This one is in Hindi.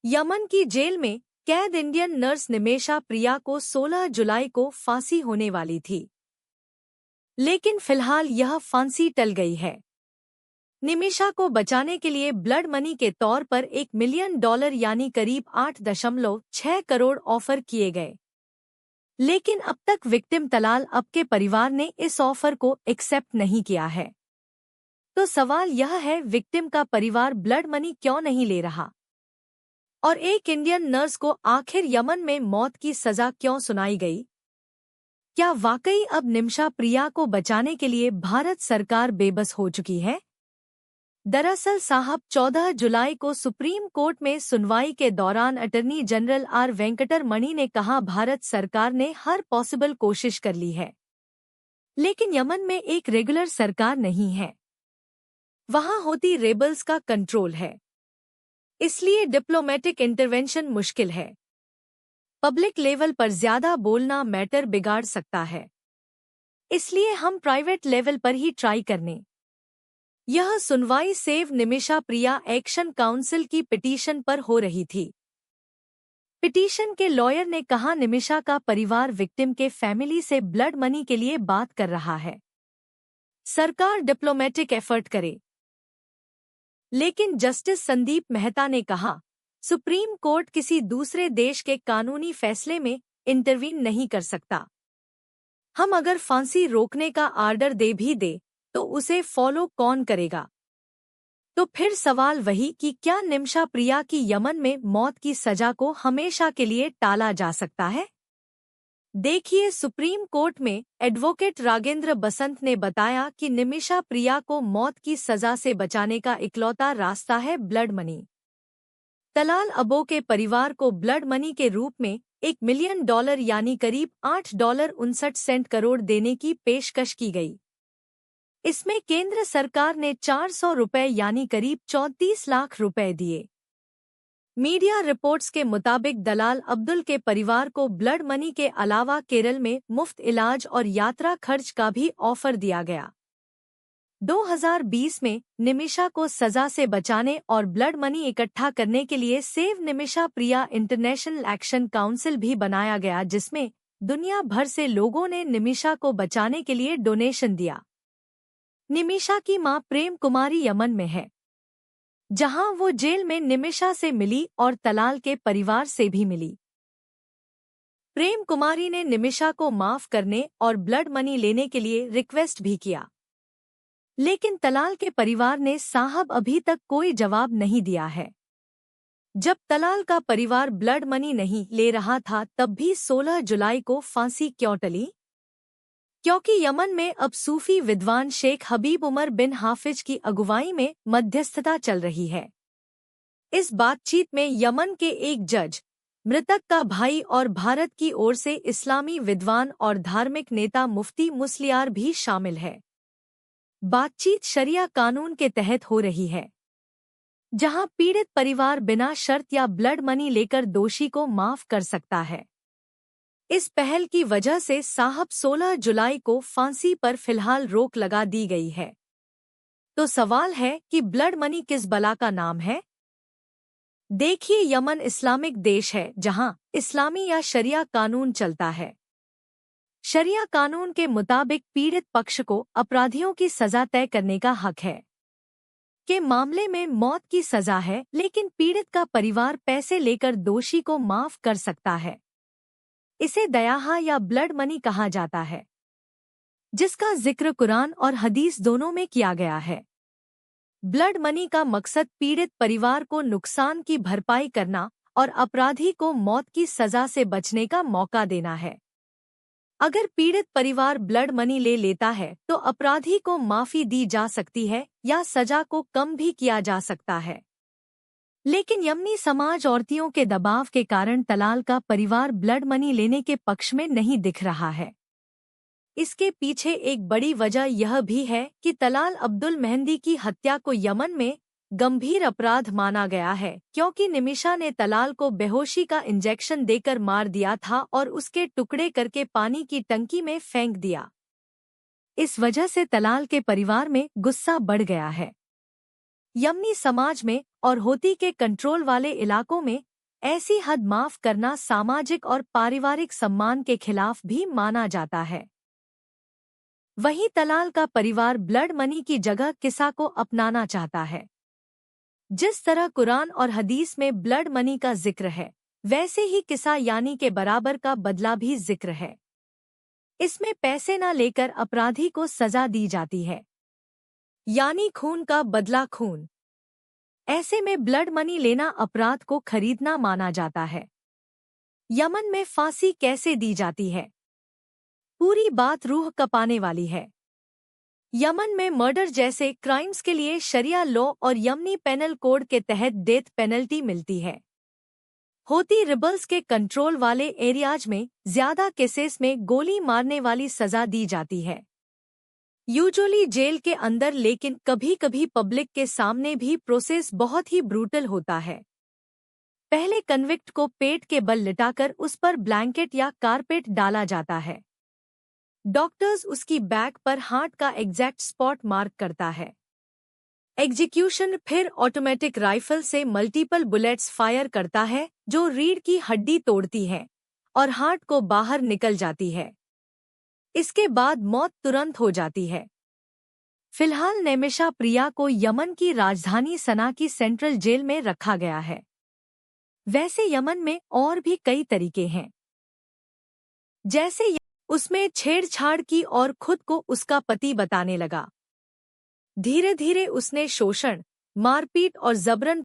यमन की जेल में कैद इंडियन नर्स निमेशा प्रिया को 16 जुलाई को फांसी होने वाली थी, लेकिन फिलहाल यह फांसी टल गई है। निमिषा को बचाने के लिए ब्लड मनी के तौर पर $1 मिलियन यानी करीब 8.6 करोड़ ऑफर किए गए, लेकिन अब तक विक्टिम तलाल अब के परिवार ने इस ऑफर को एक्सेप्ट नहीं किया है। तो सवाल यह है, विक्टिम का परिवार ब्लड मनी क्यों नहीं ले रहा और एक इंडियन नर्स को आखिर यमन में मौत की सजा क्यों सुनाई गई? क्या वाकई अब निमिषा प्रिया को बचाने के लिए भारत सरकार बेबस हो चुकी है? दरअसल साहब 14 जुलाई को सुप्रीम कोर्ट में सुनवाई के दौरान अटॉर्नी जनरल आर वेंकटरमणि ने कहा, भारत सरकार ने हर पॉसिबल कोशिश कर ली है, लेकिन यमन में एक रेगुलर सरकार नहीं है, वहां होती रेबल्स का कंट्रोल है, इसलिए डिप्लोमेटिक इंटरवेंशन मुश्किल है। पब्लिक लेवल पर ज्यादा बोलना मैटर बिगाड़ सकता है, इसलिए हम प्राइवेट लेवल पर ही ट्राई करने। यह सुनवाई सेव निमिषा प्रिया एक्शन काउंसिल की पिटीशन पर हो रही थी। पिटीशन के लॉयर ने कहा, निमिषा का परिवार विक्टिम के फैमिली से ब्लड मनी के लिए बात कर रहा है, सरकार डिप्लोमेटिक एफर्ट करे। लेकिन जस्टिस संदीप मेहता ने कहा, सुप्रीम कोर्ट किसी दूसरे देश के कानूनी फैसले में इंटरवीन नहीं कर सकता। हम अगर फांसी रोकने का आर्डर दे भी दे तो उसे फॉलो कौन करेगा? तो फिर सवाल वही कि क्या निमिषा प्रिया की यमन में मौत की सजा को हमेशा के लिए टाला जा सकता है? देखिए, सुप्रीम कोर्ट में एडवोकेट रागेंद्र बसंत ने बताया कि निमिषा प्रिया को मौत की सजा से बचाने का इकलौता रास्ता है ब्लड मनी। तलाल अबो के परिवार को ब्लड मनी के रूप में $1 मिलियन यानी करीब $8.59 करोड़ देने की पेशकश की गई। इसमें केंद्र सरकार ने 400 रुपए यानी करीब 34 लाख रुपए दिए। मीडिया रिपोर्ट्स के मुताबिक दलाल अब्दुल के परिवार को ब्लड मनी के अलावा केरल में मुफ्त इलाज और यात्रा खर्च का भी ऑफर दिया गया। 2020 में निमिषा को सजा से बचाने और ब्लड मनी इकट्ठा करने के लिए सेव निमिषा प्रिया इंटरनेशनल एक्शन काउंसिल भी बनाया गया, जिसमें दुनिया भर से लोगों ने निमिषा को बचाने के लिए डोनेशन दिया। निमिषा की मां प्रेम कुमारी यमन में है, जहां वो जेल में निमिषा से मिली और तलाल के परिवार से भी मिली। प्रेम कुमारी ने निमिषा को माफ करने और ब्लड मनी लेने के लिए रिक्वेस्ट भी किया, लेकिन तलाल के परिवार ने साहब अभी तक कोई जवाब नहीं दिया है। जब तलाल का परिवार ब्लड मनी नहीं ले रहा था, तब भी 16 जुलाई को फांसी क्यों टली? क्योंकि यमन में अब सूफी विद्वान शेख हबीब उमर बिन हाफिज की अगुवाई में मध्यस्थता चल रही है। इस बातचीत में यमन के एक जज, मृतक का भाई और भारत की ओर से इस्लामी विद्वान और धार्मिक नेता मुफ्ती मुस्लियार भी शामिल है। बातचीत शरिया कानून के तहत हो रही है, जहां पीड़ित परिवार बिना शर्त या ब्लड मनी लेकर दोषी को माफ कर सकता है। इस पहल की वजह से साहब 16 जुलाई को फांसी पर फिलहाल रोक लगा दी गई है। तो सवाल है कि ब्लड मनी किस बला का नाम है? देखिए, यमन इस्लामिक देश है जहां इस्लामी या शरिया कानून चलता है। शरिया कानून के मुताबिक पीड़ित पक्ष को अपराधियों की सजा तय करने का हक है। के मामले में मौत की सजा है, लेकिन पीड़ित का परिवार पैसे लेकर दोषी को माफ कर सकता है। इसे दयाहा या ब्लड मनी कहा जाता है, जिसका जिक्र कुरान और हदीस दोनों में किया गया है। ब्लड मनी का मकसद पीड़ित परिवार को नुकसान की भरपाई करना और अपराधी को मौत की सजा से बचने का मौका देना है। अगर पीड़ित परिवार ब्लड मनी ले लेता है तो अपराधी को माफी दी जा सकती है या सजा को कम भी किया जा सकता है। लेकिन यमनी समाज औरतियों के दबाव के कारण तलाल का परिवार ब्लड मनी लेने के पक्ष में नहीं दिख रहा है। इसके पीछे एक बड़ी वजह यह भी है कि तलाल अब्दुल मेहंदी की हत्या को यमन में गंभीर अपराध माना गया है, क्योंकि निमिषा ने तलाल को बेहोशी का इंजेक्शन देकर मार दिया था और उसके टुकड़े करके पानी की टंकी में फेंक दिया। इस वजह से तलाल के परिवार में गुस्सा बढ़ गया है। यमनी समाज में और होती के कंट्रोल वाले इलाकों में ऐसी हद माफ करना सामाजिक और पारिवारिक सम्मान के खिलाफ भी माना जाता है। वहीं तलाल का परिवार ब्लड मनी की जगह किसा को अपनाना चाहता है। जिस तरह कुरान और हदीस में ब्लड मनी का जिक्र है, वैसे ही किसा यानी के बराबर का बदला भी जिक्र है। इसमें पैसे न लेकर अपराधी को सजा दी जाती है, यानी खून का बदला खून। ऐसे में ब्लड मनी लेना अपराध को खरीदना माना जाता है। यमन में फांसी कैसे दी जाती है? पूरी बात रूह कपाने वाली है। यमन में मर्डर जैसे क्राइम्स के लिए शरिया लॉ और यमनी पेनल कोड के तहत डेथ पेनल्टी मिलती है। होती रिबल्स के कंट्रोल वाले एरियाज में ज्यादा केसेस में गोली मारने वाली सजा दी जाती है, यूजुअली जेल के अंदर, लेकिन कभी कभी पब्लिक के सामने भी प्रोसेस बहुत ही ब्रूटल होता है। पहले कन्विक्ट को पेट के बल लिटाकर उस पर ब्लैंकेट या कारपेट डाला जाता है। डॉक्टर्स उसकी बैक पर हार्ट का एग्जैक्ट स्पॉट मार्क करता है। एग्जीक्यूशन फिर ऑटोमेटिक राइफल से मल्टीपल बुलेट्स फायर करता है, जो रीढ़ की हड्डी तोड़ती है और हार्ट को बाहर निकल जाती है। इसके बाद मौत तुरंत हो जाती है। फिलहाल नेमिशा प्रिया को यमन की राजधानी सना की सेंट्रल जेल में रखा गया है। वैसे यमन में और भी कई तरीके हैं, जैसे उसमें छेड़छाड़ की और खुद को उसका पति बताने लगा। धीरे धीरे उसने शोषण, मारपीट और जबरन